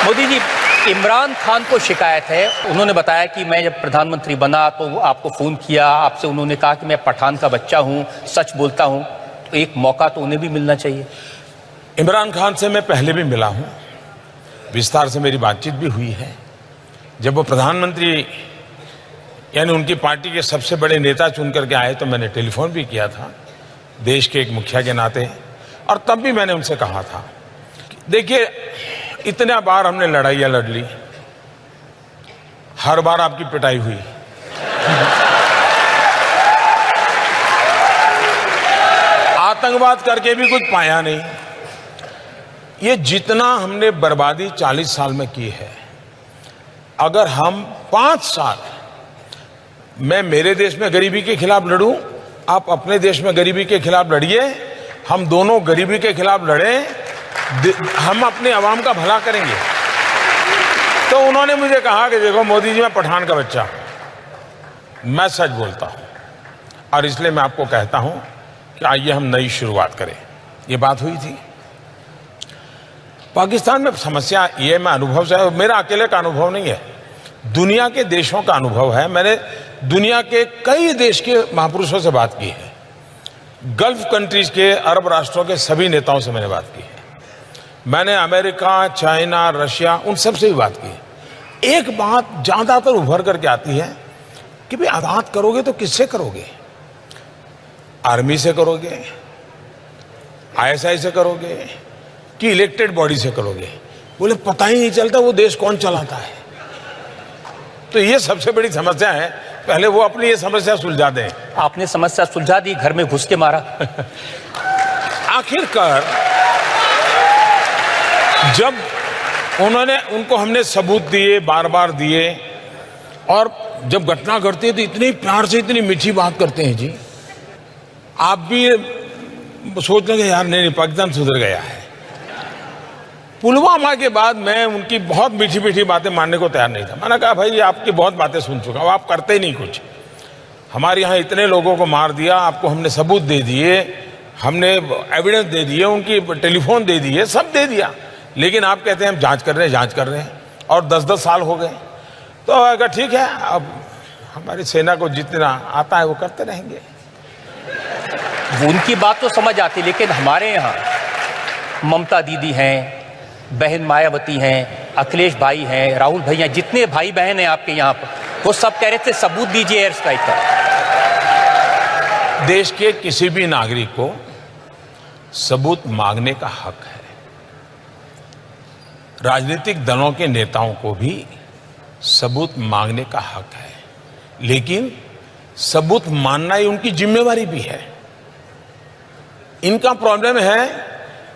मोदी जी, इमरान खान को शिकायत है। उन्होंने बताया कि मैं जब प्रधानमंत्री बना तो आपको फ़ोन किया, आपसे उन्होंने कहा कि मैं पठान का बच्चा हूं, सच बोलता हूं, तो एक मौका तो उन्हें भी मिलना चाहिए। इमरान खान से मैं पहले भी मिला हूं, विस्तार से मेरी बातचीत भी हुई है। जब वो प्रधानमंत्री यानी उनकी पार्टी के सबसे बड़े नेता चुन करके आए तो मैंने टेलीफोन भी किया था देश के एक मुखिया के नाते, और तब भी मैंने उनसे कहा था, देखिए इतने बार हमने लड़ाइयाँ लड़ ली, हर बार आपकी पिटाई हुई। आतंकवाद करके भी कुछ पाया नहीं। ये जितना हमने बर्बादी 40 साल में की है, अगर हम 5 साल मैं मेरे देश में गरीबी के खिलाफ लड़ूं, आप अपने देश में गरीबी के खिलाफ लड़िए, हम दोनों गरीबी के खिलाफ लड़ें, हम अपने अवाम का भला करेंगे। तो उन्होंने मुझे कहा कि देखो मोदी जी, मैं पठान का बच्चा हूं, मैं सच बोलता हूं, और इसलिए मैं आपको कहता हूं कि आइए हम नई शुरुआत करें। ये बात हुई थी। पाकिस्तान में समस्या ये, मैं अनुभव से, मेरा अकेले का अनुभव नहीं है, दुनिया के देशों का अनुभव है। मैंने दुनिया के कई देश के महापुरुषों से बात की है, गल्फ कंट्रीज के, अरब राष्ट्रों के सभी नेताओं से मैंने बात की है, मैंने अमेरिका, चाइना, रशिया, उन सब से भी बात की है। एक बात ज्यादातर उभर करके आती है कि भाई आज़ाद करोगे तो किससे करोगे? आर्मी से करोगे, आईएसआई से करोगे, कि इलेक्टेड बॉडी से करोगे? बोले पता ही नहीं चलता वो देश कौन चलाता है। तो ये सबसे बड़ी समस्या है, पहले वो अपनी ये समस्या सुलझा दें। आपने समस्या सुलझा दी, घर में घुस के मारा। आखिरकार जब उनको हमने सबूत दिए, बार बार दिए, और जब घटना घटती है तो इतनी प्यार से, इतनी मीठी बात करते हैं जी, आप भी सोच लेंगे यार नहीं पाकिस्तान सुधर गया है। पुलवामा के बाद मैं उनकी बहुत मीठी मीठी बातें मानने को तैयार नहीं था। मैंने कहा भाई आपकी बहुत बातें सुन चुका हूं, आप करते ही नहीं कुछ। हमारे यहाँ इतने लोगों को मार दिया, आपको हमने सबूत दे दिए, हमने एविडेंस दे दिए, उनकी टेलीफोन दे दिए, सब दे दिया, लेकिन आप कहते हैं हम जांच कर रहे हैं, और 10-10 साल हो गए। तो अगर ठीक है, अब हमारी सेना को जितना आता है वो करते रहेंगे। उनकी बात तो समझ आती, लेकिन हमारे यहाँ ममता दीदी हैं, बहन मायावती हैं, अखिलेश भाई हैं, राहुल भैया, जितने भाई बहन हैं आपके यहाँ पर, वो सब कह रहे थे सबूत दीजिए एयर स्ट्राइक का। देश के किसी भी नागरिक को सबूत मांगने का हक है। राजनीतिक दलों के नेताओं को भी सबूत मांगने का हक है, लेकिन सबूत मानना ही उनकी जिम्मेवारी भी है। इनका प्रॉब्लम है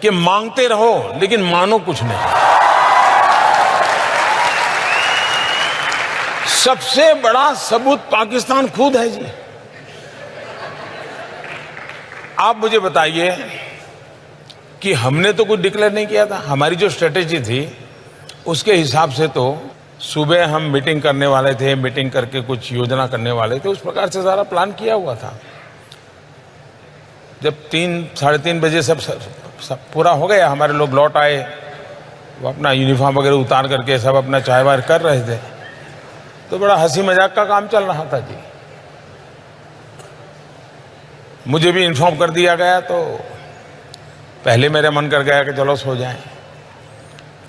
कि मांगते रहो लेकिन मानो कुछ नहीं। सबसे बड़ा सबूत पाकिस्तान खुद है जी। आप मुझे बताइए कि हमने तो कुछ डिक्लेयर नहीं किया था। हमारी जो स्ट्रेटेजी थी उसके हिसाब से तो सुबह हम मीटिंग करने वाले थे, मीटिंग करके कुछ योजना करने वाले थे, उस प्रकार से सारा प्लान किया हुआ था। जब 3-3:30 बजे सब पूरा हो गया, हमारे लोग लौट आए, वो अपना यूनिफॉर्म वगैरह उतार करके सब अपना चाय वाय कर रहे थे, तो बड़ा हंसी मजाक का काम चल रहा था जी। मुझे भी इन्फॉर्म कर दिया गया, तो पहले मेरा मन कर गया कि चलो सो जाएं।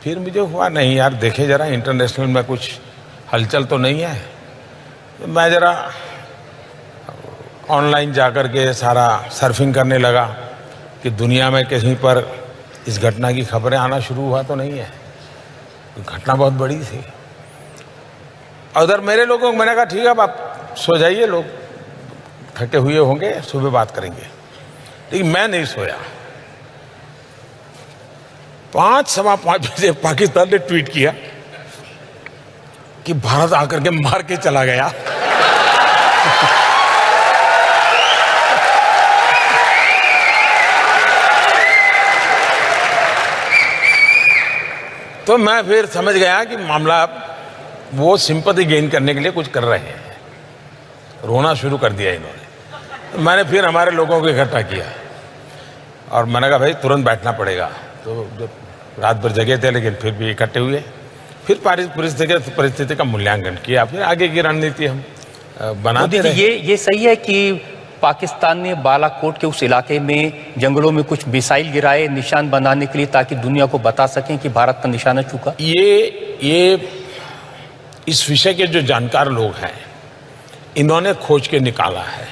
फिर मुझे हुआ नहीं यार, देखे जरा इंटरनेशनल में कुछ हलचल तो नहीं है। तो मैं जरा ऑनलाइन जाकर के सारा सर्फिंग करने लगा कि दुनिया में कहीं पर इस घटना की खबरें आना शुरू हुआ तो नहीं है। घटना बहुत बड़ी थी। उधर मेरे लोगों को मैंने कहा ठीक है, आप सो जाइए, लोग थके हुए होंगे, सुबह बात करेंगे। लेकिन मैं नहीं सोया। 5-5:15 बजे पाकिस्तान ने ट्वीट किया कि भारत आकर के मार के चला गया। तो मैं फिर समझ गया कि मामला, वो सिंपैथी गेन करने के लिए कुछ कर रहे हैं। रोना शुरू कर दिया इन्होंने। तो मैंने फिर हमारे लोगों को इकट्ठा किया और मैंने कहा भाई तुरंत बैठना पड़ेगा। तो जब रात भर जगे थे, लेकिन फिर भी इकट्ठे हुए फिर परिस्थिति का मूल्यांकन किया, फिर आगे की रणनीति हम बनाते मोदी जी, रहे। ये सही है कि पाकिस्तान ने बालाकोट के उस इलाके में जंगलों में कुछ मिसाइल गिराए निशान बनाने के लिए, ताकि दुनिया को बता सकें कि भारत का निशाना चूका? ये इस विषय के जो जानकार लोग हैं, इन्होंने खोज के निकाला है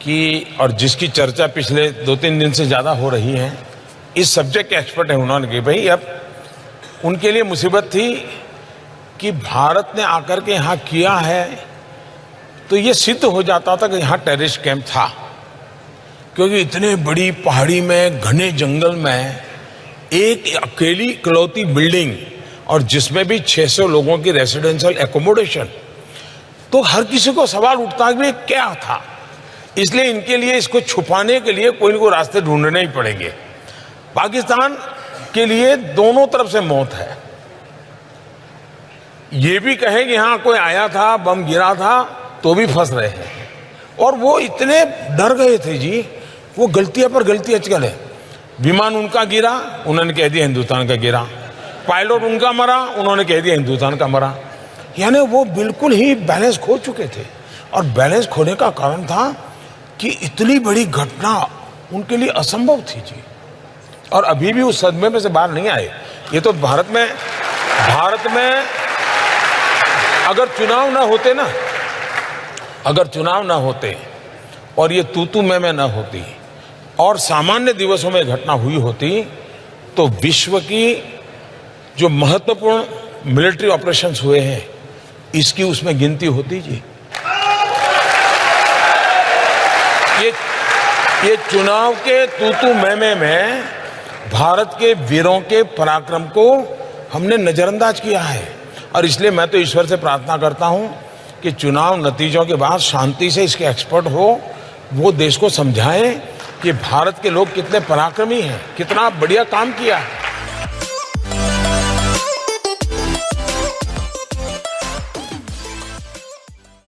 कि, और जिसकी चर्चा पिछले 2-3 दिन से ज़्यादा हो रही है, इस सब्जेक्ट के एक्सपर्ट हैं, उन्होंने कहा भाई अब उनके लिए मुसीबत थी कि भारत ने आकर के यहाँ किया है तो ये सिद्ध हो जाता था कि यहाँ टेररिस्ट कैंप था, क्योंकि इतने बड़ी पहाड़ी में घने जंगल में एक अकेली इकलौती बिल्डिंग, और जिसमें भी 600 लोगों की रेसिडेंशियल एकोमोडेशन, तो हर किसी को सवाल उठता है कि क्या था। इसलिए इनके लिए इसको छुपाने के लिए कोई न कोई रास्ते ढूंढने ही पड़ेंगे। पाकिस्तान के लिए दोनों तरफ से मौत है। ये भी कहे कि हाँ कोई आया था, बम गिरा था, तो भी फंस रहे हैं। और वो इतने डर गए थे जी, वो गलतियां पर गलती आजकल है। विमान उनका गिरा, उन्होंने कह दिया हिंदुस्तान का गिरा। पायलट उनका मरा, उन्होंने कह दिया हिंदुस्तान का मरा। यानी वो बिल्कुल ही बैलेंस खो चुके थे, और बैलेंस खोने का कारण था कि इतनी बड़ी घटना उनके लिए असंभव थी जी, और अभी भी उस सदमे में से बाहर नहीं आए। ये तो भारत में अगर चुनाव ना होते और ये तू मैं ना होती और सामान्य दिवसों में घटना हुई होती, तो विश्व की जो महत्वपूर्ण मिलिट्री ऑपरेशंस हुए हैं इसकी उसमें गिनती होती जी। ये चुनाव के तू मैं में भारत के वीरों के पराक्रम को हमने नजरअंदाज किया है, और इसलिए मैं तो ईश्वर से प्रार्थना करता हूं कि चुनाव नतीजों के बाद शांति से इसके एक्सपर्ट हो, वो देश को समझाएं कि भारत के लोग कितने पराक्रमी हैं, कितना बढ़िया काम किया है।